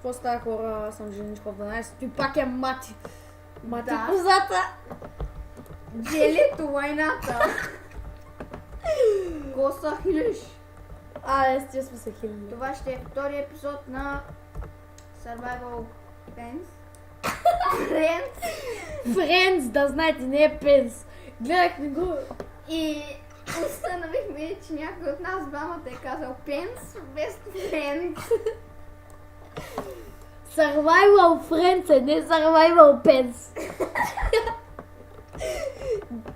Какво става, хора? Аз съм Женичко в 12. Той пак е Мати. Мати Да. козата. Джелето, войната. Коса хилиш. Сте сме се хилили. Това ще е втори епизод на Survival Friends. Friends, да знаете, не е Пенс. Гледахме го. И установихме, че някой от нас двамата е казал Пенс вместо Friends. Survival Friends, не Survival Pens.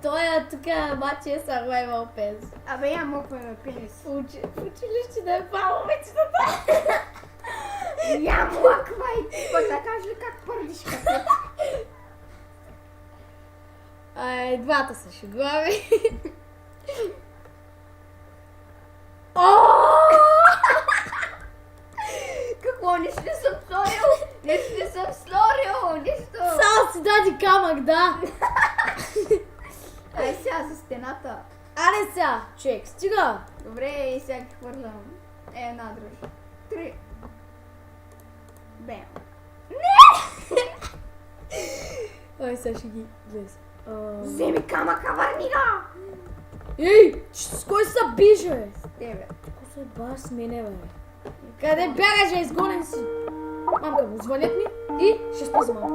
Той е тук, Мати е Survival Pens. Абе, я мокваме пенис. В училище да е право вечетата. Я моквай! Пък да кажеш ли как пърдиш като? Двата са шегуави. Какво? Нищо не съм сторил! Нищо не съм сторил! Нищо! Само си даде камък, да. Ай сега за стената. Аре сега, човек, стига. Добре, и сега ги хвърлям. Една дръж. 3. Бем. Ай, сега ще ги гледай. Вземи камъка, върни го! Ей, с кой се биже, бе? Тебе. Какво се ба с мене, бе? Къде бягаш, изгонен си? Мамка му звънят ми и ще спазва.